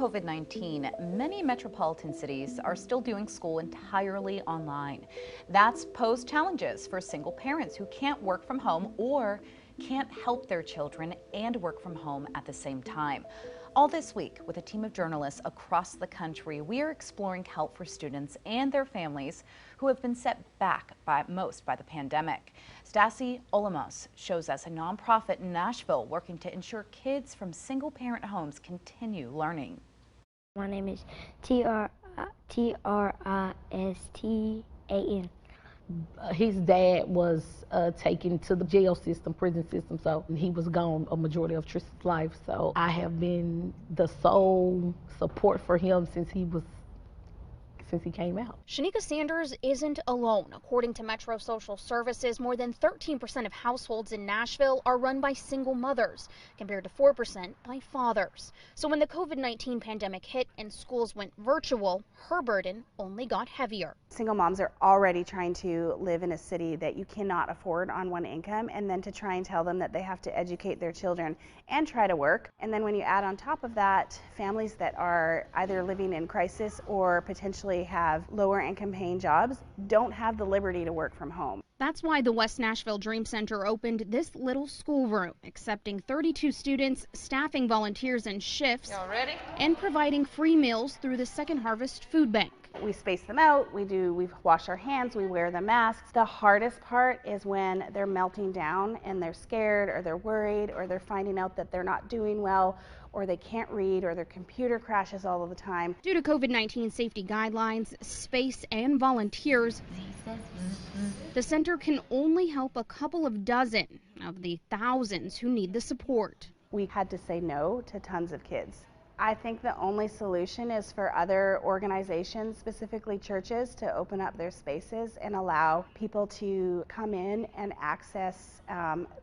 COVID-19, many metropolitan cities are still doing school entirely online. That's posed challenges for single parents who can't work from home or can't help their children and work from home at the same time. All this week, with a team of journalists across the country, we are exploring help for students and their families who have been set back by the pandemic. Sassy, Olmos shows us a nonprofit in Nashville working to ensure kids from single-parent homes continue learning. My name is Tristan. His dad was taken to the jail system, prison system, so he was gone a majority of Tristan's life. So I have been the sole support for him since he came out. Shanika Sanders isn't alone. According to Metro Social Services, more than 13% of households in Nashville are run by single mothers, compared to 4% by fathers. So when the COVID-19 pandemic hit and schools went virtual, her burden only got heavier. Single moms are already trying to live in a city that you cannot afford on one income, and then to try and tell them that they have to educate their children and try to work. And then when you add on top of that, families that are either living in crisis or potentially have lower income paying jobs don't have the liberty to work from home. That's why the West Nashville Dream Center opened this little schoolroom, accepting 32 students, staffing volunteers and shifts, and providing free meals through the Second Harvest Food Bank. We space them out, we wash our hands, we wear the masks. The hardest part is when they're melting down and they're scared or they're worried or they're finding out that they're not doing well or they can't read or their computer crashes all of the time. Due to COVID-19 safety guidelines, space, and volunteers, the center can only help a couple of dozen of the thousands who need the support. We had to say no to tons of kids. I think the only solution is for other organizations, specifically churches, to open up their spaces and allow people to come in and access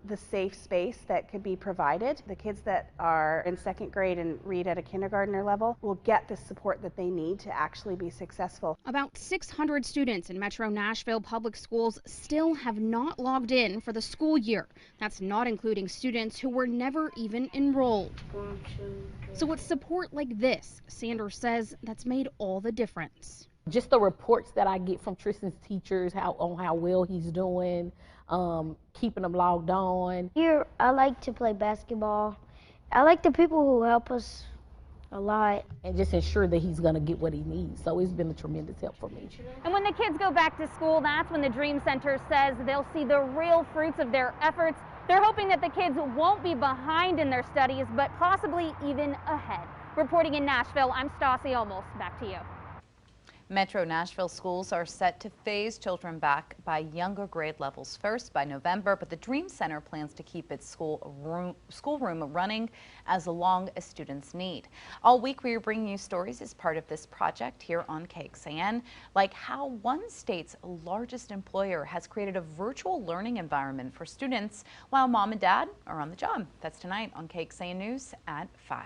the safe space that could be provided. The kids that are in second grade and read at a kindergartner level will get the support that they need to actually be successful. About 600 students in Metro Nashville public schools still have not logged in for the school year. That's not including students who were never even enrolled. So it's support like this, Sanders says, that's made all the difference. Just the reports that I get from Tristan's teachers on how well he's doing, keeping them logged on. Here, I like to play basketball. I like the people who help us a lot. And just ensure that he's going to get what he needs. So it's been a tremendous help for me. And when the kids go back to school, that's when the Dream Center says they'll see the real fruits of their efforts. They're hoping that the kids won't be behind in their studies, but possibly even ahead. Reporting in Nashville, I'm Sassy. Olmos. Back to you. Metro Nashville schools are set to phase children back by younger grade levels first by November, but the Dream Center plans to keep its schoolroom running as long as students need. All week we are bringing you stories as part of this project here on KXAN, like how one state's largest employer has created a virtual learning environment for students while mom and dad are on the job. That's tonight on KXAN News at 5.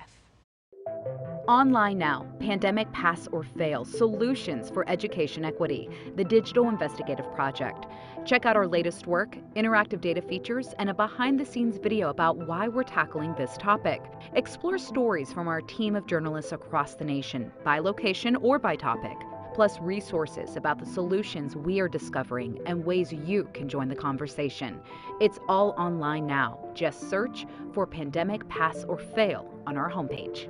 Online now, Pandemic Pass or Fail, Solutions for Education Equity, the Digital Investigative Project. Check out our latest work, interactive data features, and a behind-the-scenes video about why we're tackling this topic. Explore stories from our team of journalists across the nation, by location or by topic, plus resources about the solutions we are discovering and ways you can join the conversation. It's all online now. Just search for Pandemic Pass or Fail on our homepage.